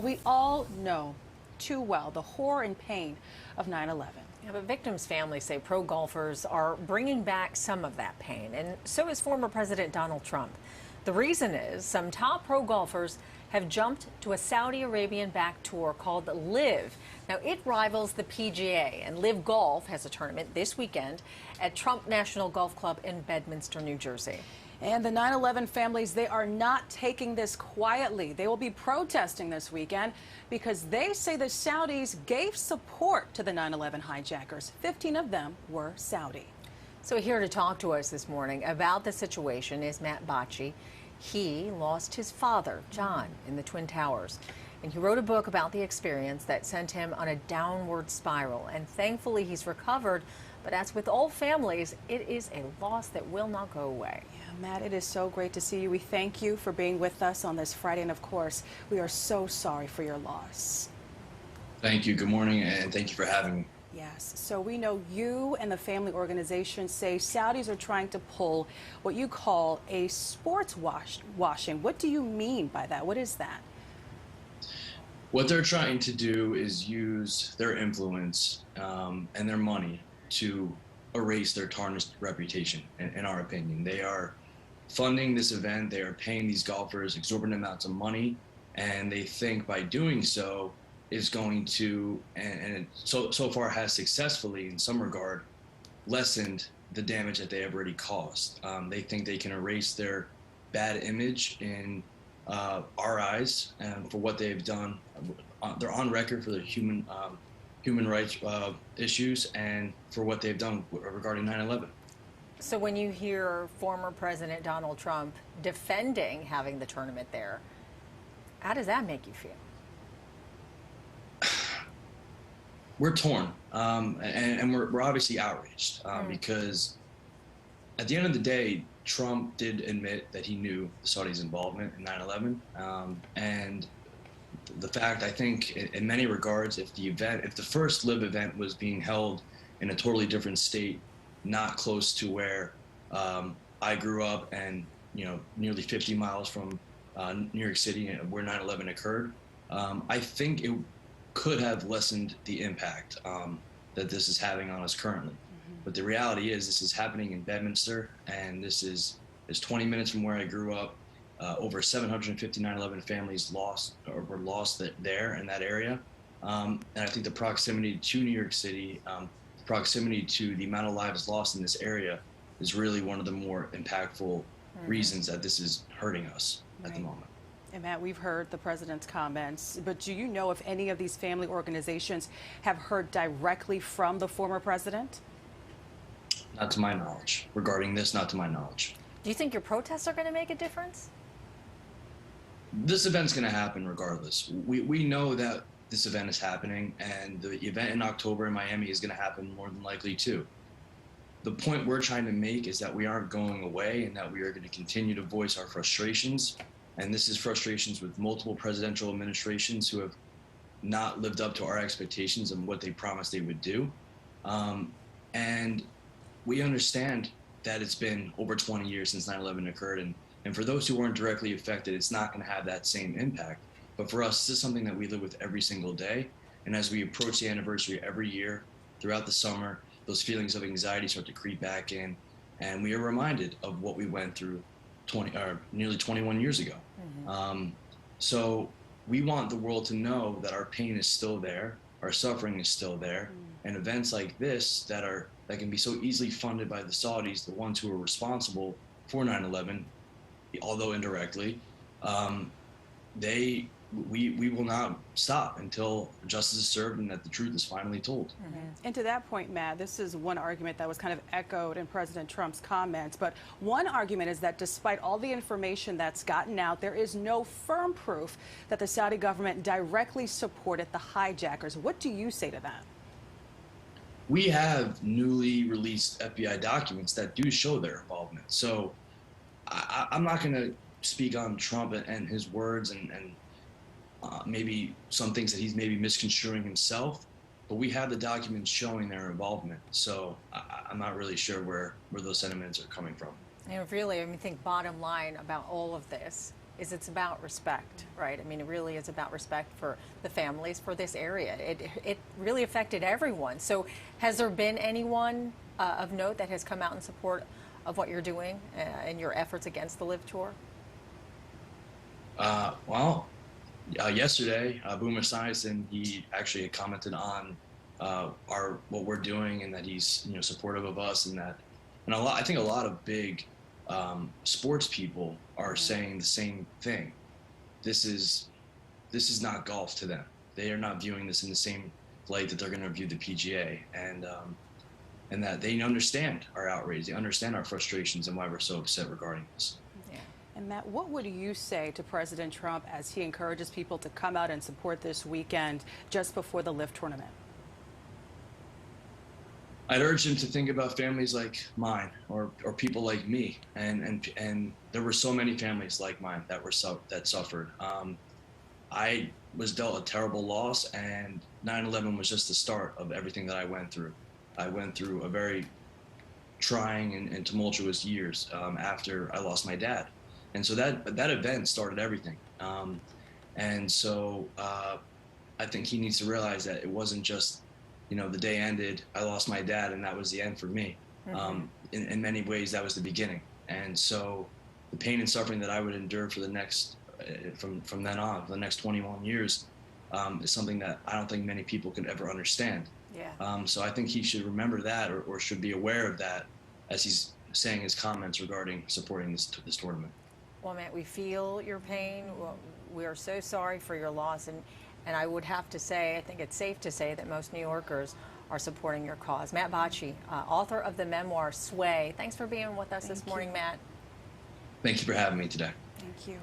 we all know too well the horror and pain of 9/11. Yeah, but victims' families say pro golfers are bringing back some of that pain, and so is former President Donald Trump. The reason is some top pro golfers have jumped to a Saudi Arabian-backed tour called LIV. Now, it rivals the PGA, and LIV Golf has a tournament this weekend at Trump National Golf Club in Bedminster, New Jersey. And the 9/11 families, they are not taking this quietly. They will be protesting this weekend because they say the Saudis gave support to the 9/11 hijackers. 15 of them were Saudi. So here to talk to us this morning about the situation is Matt Bocchi. He lost his father, John, in the Twin Towers. And he wrote a book about the experience that sent him on a downward spiral. And thankfully, he's recovered. But as with all families, it is a loss that will not go away. Yeah, Matt, it is so great to see you. We thank you for being with us on this Friday. And of course, we are so sorry for your loss. Thank you. Good morning, and thank you for having me. Yes, so we know you and the family organization say Saudis are trying to pull what you call a sports washing. What do you mean by that? What is that? What they're trying to do is use their influence and their money to erase their tarnished reputation, in our opinion. They are funding this event. They are paying these golfers exorbitant amounts of money, and they think by doing so is going to, and it so far has successfully, in some regard, lessened the damage that they have already caused. They think they can erase their bad image in our eyes for what they've done. They're on record for their human rights issues and for what they've done regarding 9/11. So when you hear former President Donald Trump defending having the tournament there, how does that make you feel? We're torn, and we're obviously outraged because at the end of the day, Trump did admit that he knew the Saudis' involvement in 9/11, and the fact, I think, in many regards, if the first LIV event was being held in a totally different state, not close to where I grew up, and nearly 50 miles from New York City, where 9/11 occurred, I think it could have lessened the impact that this is having on us currently. But the reality is this is happening in Bedminster, and this is 20 minutes from where I grew up. Over 750 9/11 families were lost there in that area. And I think the proximity to New York City, proximity to the amount of lives lost in this area is really one of the more impactful reasons that this is hurting us at the moment. And Matt, we've heard the president's comments, but do you know if any of these family organizations have heard directly from the former president? Not to my knowledge. Regarding this, not to my knowledge. Do you think your protests are going to make a difference? This event's going to happen regardless. We know that this event is happening, and the event in October in Miami is going to happen more than likely too. The point we're trying to make is that we aren't going away, and that we are going to continue to voice our frustrations. And this is frustrations with multiple presidential administrations who have not lived up to our expectations and what they promised they would do. And we understand that it's been over 20 years since 9/11 occurred. And for those who weren't directly affected, it's not going to have that same impact. But for us, this is something that we live with every single day. And as we approach the anniversary every year throughout the summer, those feelings of anxiety start to creep back in. And we are reminded of what we went through nearly 21 years ago. So we want the world to know that our pain is still there, our suffering is still there, and events like this that can be so easily funded by the Saudis, the ones who are responsible for 9/11, although indirectly, we will not stop until justice is served and that the truth is finally told. And to that point, Matt, this is one argument that was kind of echoed in President Trump's comments. But one argument is that despite all the information that's gotten out, there is no firm proof that the Saudi government directly supported the hijackers. What do you say to that? We have newly released FBI documents that do show their involvement. So I'm not going to speak on Trump and his words and maybe some things that he's maybe misconstruing himself, but we have the documents showing their involvement. So I'm not really sure where those sentiments are coming from. And really, I mean, think bottom line about all of this, is it's about respect, right? I mean, it really is about respect for the families, for this area. It really affected everyone. So has there been anyone of note that has come out in support of what you're doing and your efforts against the Live Tour? Yesterday, Boomer Esiason, he actually had commented on what we're doing, and that he's supportive of us, and I think a lot of big sports people are saying the same thing. This is not golf to them. They are not viewing this in the same light that they're going to view the PGA, and that they understand our outrage, they understand our frustrations, and why we're so upset regarding this. And Matt, what would you say to President Trump as he encourages people to come out and support this weekend just before the Live tournament? I'd urge him to think about families like mine, or people like me, and there were so many families like mine that suffered. I was dealt a terrible loss, and 9/11 was just the start of everything that I went through. I went through a very trying and tumultuous years after I lost my dad. And so that event started everything. And so I think he needs to realize that it wasn't just, the day ended, I lost my dad, and that was the end for me. In many ways, that was the beginning. And so the pain and suffering that I would endure for the next, from then on, for the next 21 years, is something that I don't think many people could ever understand. Yeah. So I think he should remember that, or should be aware of that as he's saying his comments regarding supporting this tournament. Well, Matt, we feel your pain. We are so sorry for your loss. And I would have to say, I think it's safe to say that most New Yorkers are supporting your cause. Matt Bocchi, author of the memoir, Sway. Thanks for being with us this morning, Matt. Thank you for having me today. Thank you.